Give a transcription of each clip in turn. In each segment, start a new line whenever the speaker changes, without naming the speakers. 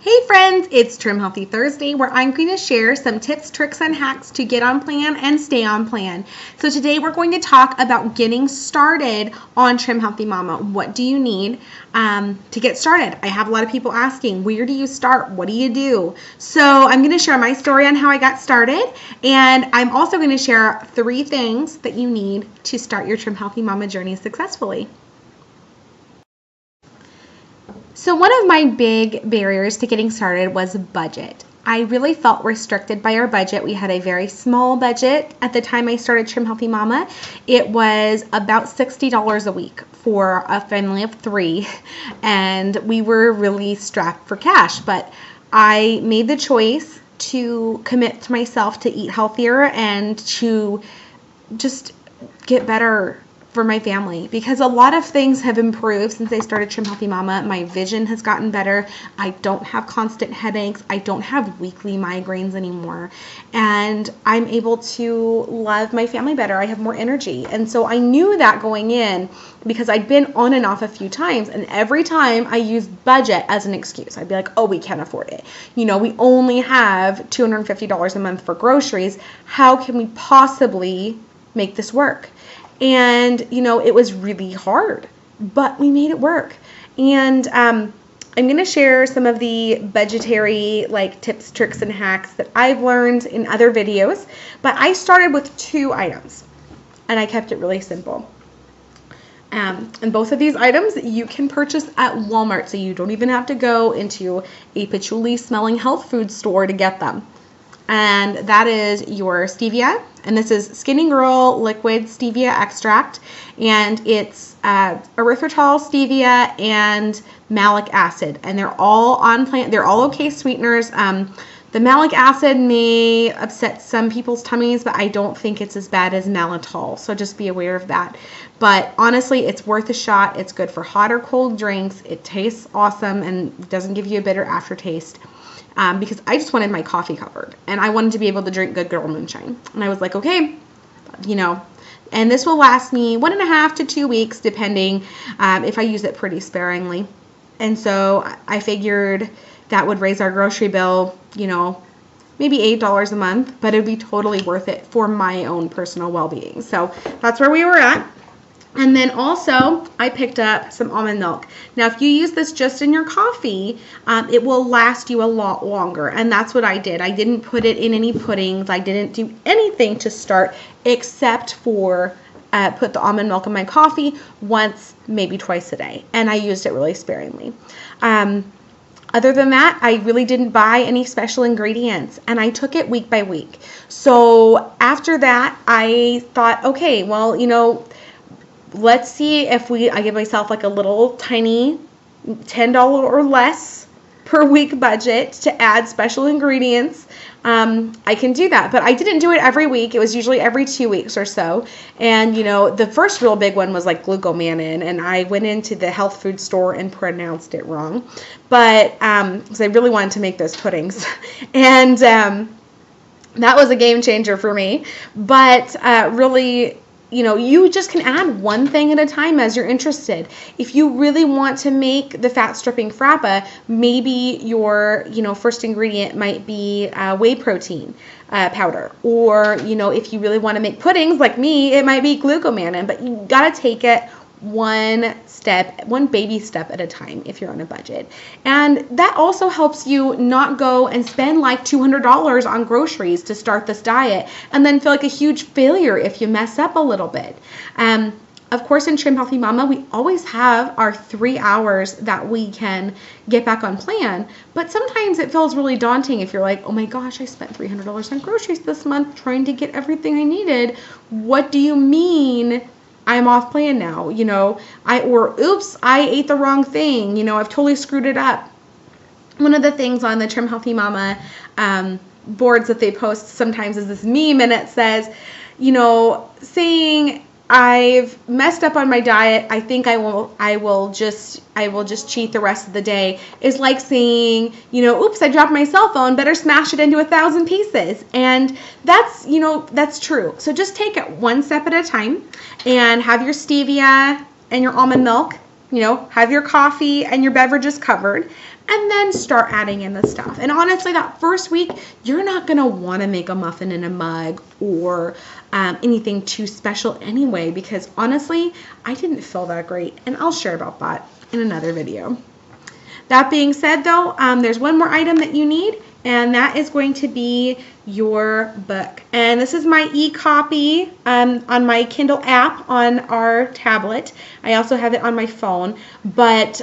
Hey friends, it's Trim Healthy Thursday where I'm going to share some tips, tricks, and hacks to get on plan and stay on plan. So today we're going to talk about getting started on Trim Healthy Mama. What do you need to get started? I have a lot of people asking, where do you start? What do you do? So I'm going to share my story on how I got started, and I'm also going to share 3 things that you need to start your Trim Healthy Mama journey successfully. So one of my big barriers to getting started was budget. I really felt restricted by our budget. We had a very small budget at the time I started Trim Healthy Mama. It was about $60 a week for a family of 3, and we were really strapped for cash. But I made the choice to commit to myself to eat healthier and to just get better for my family, because a lot of things have improved since I started Trim Healthy Mama. My vision has gotten better. I don't have constant headaches. I don't have weekly migraines anymore. And I'm able to love my family better. I have more energy. And so I knew that going in because I'd been on and off a few times, and every time I used budget as an excuse. I'd be like, oh, we can't afford it. We only have $250 a month for groceries. How can we possibly make this work? And, it was really hard, but we made it work. And I'm going to share some of the budgetary tips, tricks, and hacks that I've learned in other videos. But I started with 2 items, and I kept it really simple. And both of these items you can purchase at Walmart, so you don't even have to go into a patchouli smelling health food store to get them. And that is your Stevia, and this is Skin & Girl liquid Stevia extract, and it's erythritol, Stevia, and malic acid, and they're all on plant. They're all okay sweeteners. The malic acid may upset some people's tummies, but I don't think it's as bad as mannitol, so just be aware of that. But honestly, it's worth a shot. It's good for hot or cold drinks. It tastes awesome and doesn't give you a bitter aftertaste. Because I just wanted my coffee covered, and I wanted to be able to drink Good Girl Moonshine. And I was like, okay, and this will last me 1.5 to 2 weeks, depending if I use it pretty sparingly. And so I figured that would raise our grocery bill, maybe $8 a month, but it would be totally worth it for my own personal well-being. So that's where we were at. And then also, I picked up some almond milk. Now, if you use this just in your coffee, it will last you a lot longer. And that's what I did. I didn't put it in any puddings. I didn't do anything to start except for put the almond milk in my coffee once, maybe twice a day. And I used it really sparingly. Other than that, I really didn't buy any special ingredients, and I took it week by week. So after that, I thought, okay, well, let's see if I give myself a little tiny $10 or less per week budget to add special ingredients. I can do that, but I didn't do it every week. It was usually every 2 weeks or so. And, the first real big one was glucomannan, and I went into the health food store and pronounced it wrong. But, because I really wanted to make those puddings. And that was a game changer for me. But really, you just can add one thing at a time as you're interested. If you really want to make the fat stripping frappa, maybe your, first ingredient might be whey protein powder. Or, if you really want to make puddings like me, it might be glucomannan. But you got to take it one baby step at a time if you're on a budget. And that also helps you not go and spend $200 on groceries to start this diet and then feel like a huge failure if you mess up a little bit. Of course, in Trim Healthy Mama, we always have our 3 hours that we can get back on plan. But sometimes it feels really daunting if you're like, oh my gosh, I spent $300 on groceries this month trying to get everything I needed. What do you mean I'm off plan now? Oops, I ate the wrong thing. I've totally screwed it up. One of the things on the Trim Healthy Mama boards that they post sometimes is this meme, and it says, saying, I've messed up on my diet. I think I will just cheat the rest of the day, is like saying, oops, I dropped my cell phone, better smash it into 1,000 pieces. And that's true. So just take it one step at a time and have your stevia and your almond milk You know, have your coffee and your beverages covered, and then start adding in the stuff. And honestly, that first week, you're not going to want to make a muffin in a mug or anything too special anyway, because honestly, I didn't feel that great. And I'll share about that in another video. That being said, though, there's one more item that you need, and that is going to be your book. And this is my e-copy on my Kindle app on our tablet. I also have it on my phone, but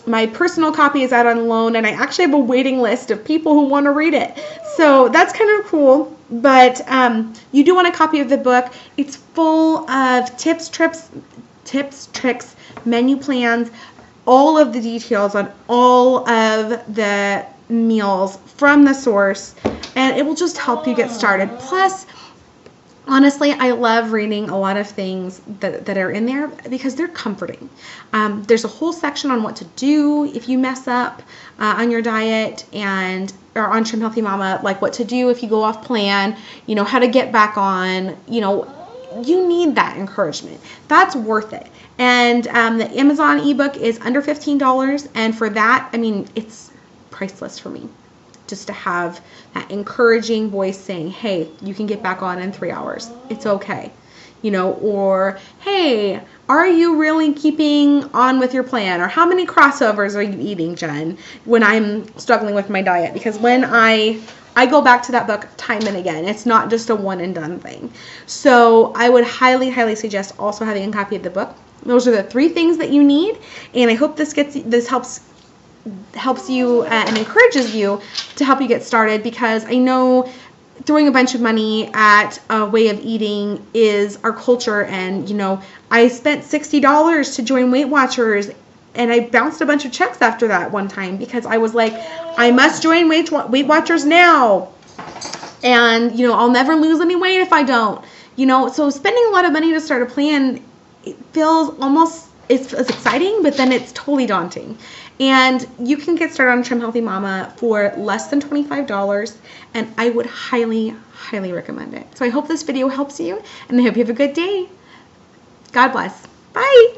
my personal copy is out on loan, and I actually have a waiting list of people who want to read it. So that's kind of cool, but you do want a copy of the book. It's full of tips, tricks, menu plans, all of the details on all of the meals from the source, and it will just help you get started. Plus, honestly, I love reading a lot of things that are in there because they're comforting. There's a whole section on what to do if you mess up on your diet or on Trim Healthy Mama, like what to do if you go off plan, you know, how to get back on, you know. You need that encouragement. That's worth it. And the Amazon ebook is under $15, and for that, I mean, it's priceless for me. Just to have that encouraging voice saying, hey, you can get back on in 3 hours. It's okay. You know, or, hey, are you really keeping on with your plan? Or how many crossovers are you eating, Jen, when I'm struggling with my diet? Because when I go back to that book time and again. It's not just a one and done thing. So I would highly, highly suggest also having a copy of the book. Those are the 3 things that you need. And I hope this helps you and encourages you to help you get started, because I know throwing a bunch of money at a way of eating is our culture. And, you know, I spent $60 to join Weight Watchers, and I bounced a bunch of checks after that one time because I was like, I must join Weight Watchers now. And, you know, I'll never lose any weight if I don't. You know, so spending a lot of money to start a plan, it feels almost, it's exciting, but then it's totally daunting. And you can get started on Trim Healthy Mama for less than $25, and I would highly, highly recommend it. So I hope this video helps you, and I hope you have a good day. God bless. Bye.